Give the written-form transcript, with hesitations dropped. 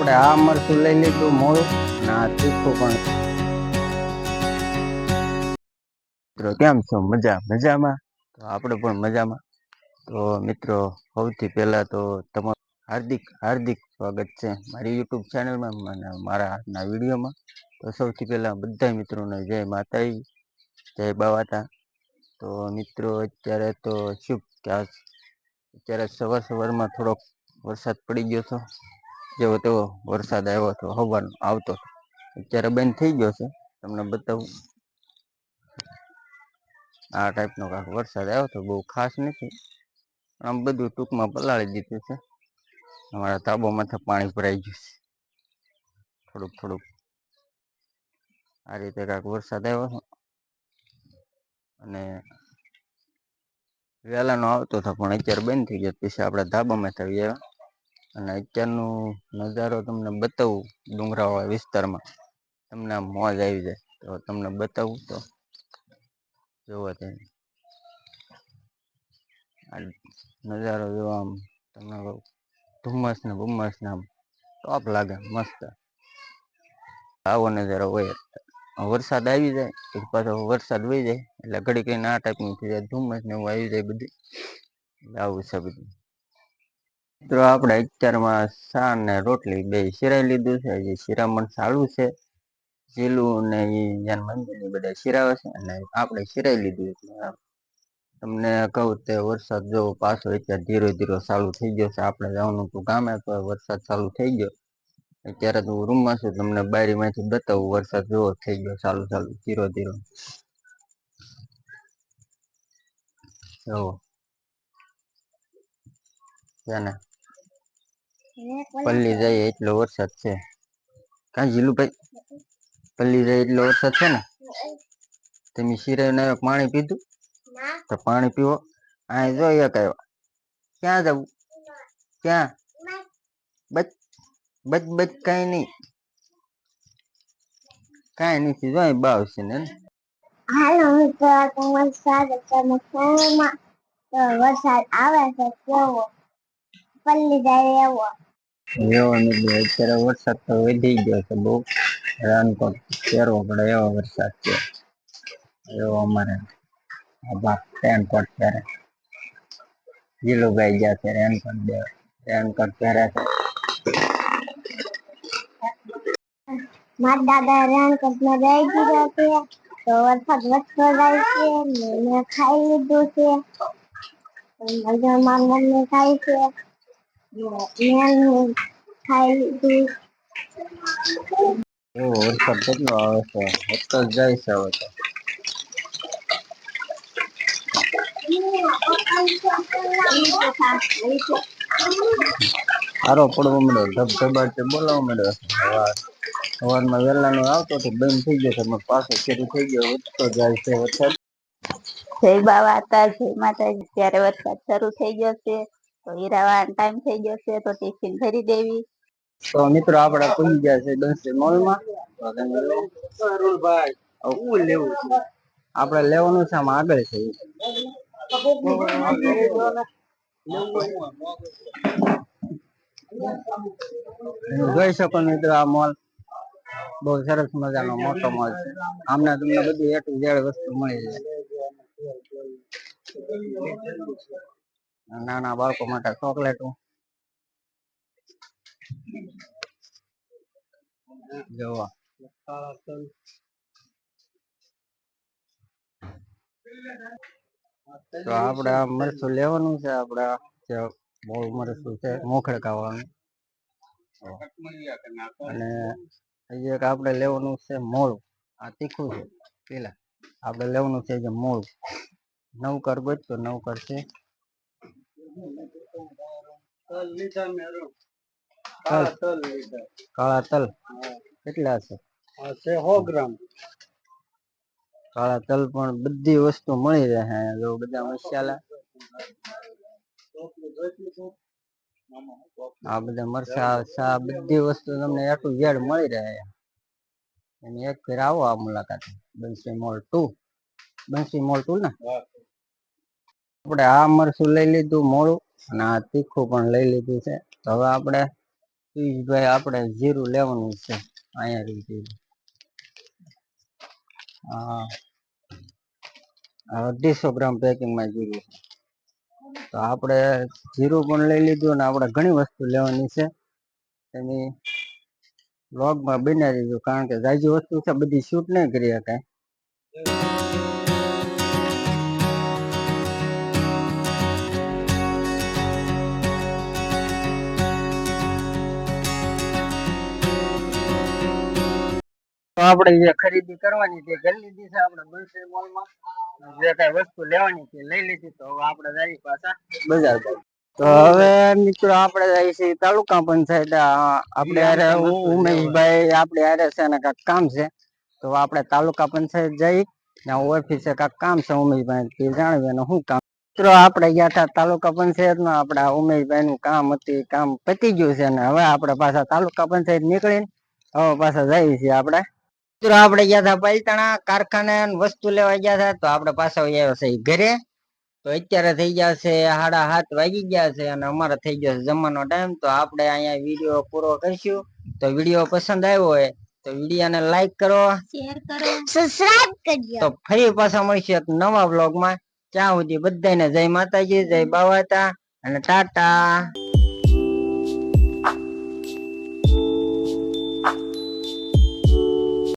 આપણે આ મરચું લઈ લીધું મોળું અને આ તીખું પણ. મિત્રો કેમ છો? મજામાં? તો આપણે પણ મજામાં. તો મિત્રો સૌથી પહેલા તો તમારું હાર્દિક સ્વાગત છે મારી યુટ્યુબ ચેનલમાં અને મારા આજના વિડીયોમાં. તો સૌથી પહેલા બધા મિત્રોને જય માતાજી, જય બાવાતા. તો મિત્રો અત્યારે તો શું કે અત્યારે સવારમાં થોડોક વરસાદ પડી ગયો હતો. જેવો તેવો વરસાદ આવ્યો હતો, હવાનો આવતો. અત્યારે બંધ થઈ ગયો છે. તમને બતાવું. આ ટાઈપનો કાંક વરસાદ આવ્યો તો, બહુ ખાસ નથી. આમ બધું ટૂંકમાં પલાળી દીધું છે. અમારા ધાબામાંથી પાણી ભરાઈ ગયું છે. થોડુંક આ રીતે કાંક વરસાદ આવ્યો છે. અને વહેલાનો આવતો હતો, પણ અત્યારે બંધ થઈ ગયો. પછી આપણે ધાબામાં આવી આવ્યા. અને અત્યારનો નજારો તમને બતાવું ડુંગરાવાળા વિસ્તારમાં. તમને આમ મોજ આવી જાય. તો તમને બતાવું તો જોવો તમે. આ નજારો જોવા આમ તમને ધુમ્મસ ને આમ ટોપ લાગે મસ્ત. આવો નજારો હોય. વરસાદ આવી જાય એક પાછો વરસાદ વહી જાય એટલે ઘડી કઈને આ ટાઈપનું થઈ જાય. ધુમ્મસ ને એવું આવી જાય બધું. આવું છે બધું. તો આપણે અત્યારમાં શા ને રોટલી બે શીરાઈ લીધું છે. હજી શિરામણ ચાલુ છે. શીલું ને મંદિરની બધા શિરાવે છે અને આપણે શીરાઈ લીધું છે. તમને કહું તે વરસાદ જોવો પાછો અત્યારે ધીરો ચાલુ થઈ ગયો છે. આપણે જવાનું હતું ગામે, તો વરસાદ ચાલુ થઈ ગયો. અત્યારે તો હું રૂમમાં છું. તમને બારીમાંથી બતાવું. વરસાદ જોવો થઈ ગયો ચાલુ ધીરો. જોવો છે ને પલ્લી જાય એટલો વરસાદ છે. કાં જીલુભાઈ પલ્લી જાય એટલો વરસાદ છે ને. તમે શિરાઈને પાણી પીધું? તો પાણી પીવો. આ જો એક આવ્યા. ક્યાં જવું? ક્યાં? બચ કઈ નઈ. કાંઈ નથી જો બા આવશે ને. હાલો મિત્રો, તમારું સ્વાગત છે શહેરમાં. તો વરસાદ આવે છે કેવો પલ્લી જાય એવો. એવો નથી. અત્યારે વરસાદ તો વધી ગયો છે બહુ. રેનકોટ પહેરવો પડે એવો વરસાદ છે. એવો અમારે રેનકોટ પહેરે. જીલુભાઈ ગયા છે રેનકોટ પહેરે છે. મારા દાદા રેનકોટમાં બેસી ગયા છે. તો વરસાદ વધતો જાય છે ને મેં ખાઈ લીધું છે. મારી મમ્મી ખાય છે. મેં ખાઈ લીધું. એવો વરસાદ કેટલો આવે છે. વધતો જ જાય છે હવે તો. સારો પડવો મળ્યો. ધબધબાટ બોલાવા મળ્યો. સવારમાં વહેલાનો આવતો તો બંધ થઈ ગયો છે. પાછો શરૂ થઈ ગયો. વધતો જાય છે વરસાદ. જય બાવાતા, જય માતાજી. ત્યારે વરસાદ શરૂ થઈ ગયો છે. તો હીરાવાનો ટાઈમ થઈ ગયો છે. તો ટિફિન ભરી દેવી. તો મિત્રો આપણે પૂરી ગયા છે દંસરી મોલમાં. હું લેવું છે? આપણે લેવાનું છે આમ આગળ છે. જોઈ શકો મિત્રો આ મોલ બહુ સરસ મજાનો મોટો મોલ છે. આમને તમને બધી A to Z વસ્તુ મળી જાય. નાના બાળકો માટે ચોકલેટો જોવા. તો આપણે આ મરચું લેવાનું છે. આપડા જે મોળ મરચું છે મોખડકાવાનું. અને હજી એક આપણે લેવાનું છે મોળું. આ તીખું છે. પેલા આપણે લેવાનું છે જે મોળું. નવકર ગોતતો નવકર છે. કાળા તલ કેટલા છે? 100 ગ્રામ. કાળા તલ પણ બધી વસ્તુ મળી રહે. જો બધા મસાલા આ બધા મરચા બધી વસ્તુ તમને A to Z મળી રહે. એની એક ફેર આવો આ મુલાકાત. બંસી મોલ 2 ને આપણે આ મરચું લઈ લીધું મોળું અને આ તીખું પણ લઈ લીધું છે. હવે આપણે ભાઈ આપણે જીરું લેવાનું છે અહીંયા રીતે. હા 250 ગ્રામ પેકિંગમાં જીરું છે. તો આપણે જીરું પણ લઈ લીધું અને આપણે ઘણી વસ્તુ લેવાની છે એની વ્લોગમાં બની રહીશું, કારણ કે જાજી વસ્તુ છે બધી શૂટ નહીં કરી શકાય. તો આપણે જે ખરીદી કરવાની તે કરી લીધી છે આપણે બંસી મોલમાં. જે કઈ વસ્તુ લેવાની છે લઈ લીધી. તો હવે આપણે જઈએ પાછા બજાર બાજુ. તો હવે મિત્રો આપણે જઈએ છીએ તાલુકા પંચાયત. આપણે યારે ઉમેશભાઈ આપણે યારે છે ને કાંઈક કામ છે, તો આપણે તાલુકા પંચાયત જઈ ત્યાં ઓફિસે કાંઈક કામ છે ઉમેશભાઈ તે જાણવી અને શું કામ. મિત્રો આપણે ગયા હતા તાલુકા પંચાયતમાં. આપણા ઉમેશભાઈ નું કામ હતું, કામ પતી ગયું છે ને હવે આપણે પાછા તાલુકા પંચાયત નીકળીને હવે પાછા જઈએ છીએ આપણે. મિત્રો આપણે ગયા હતા પાલતાણા કારખાને વસ્તુ લેવા ગયા હતા, તો આપણે પાછા આવ્યા છે ઘરે. તો અત્યારે થઈ ગયા છે 7:30 વાગી ગયા છે અને અમારે થઈ ગયો છે જમવાનો ટાઈમ. તો આપણે અહીંયા વિડીયો પૂરો કરીશું. તો વિડીયો પસંદ આવ્યો હોય તો વિડીયોને લાઈક કરો, શેર કરો, સબસ્ક્રાઇબ કરજો. તો ફરી પાછા મળશે એક નવા વ્લોગમાં. ત્યાં સુધી બધાને જય માતાજી, જય બાવાતા અને ટાટા.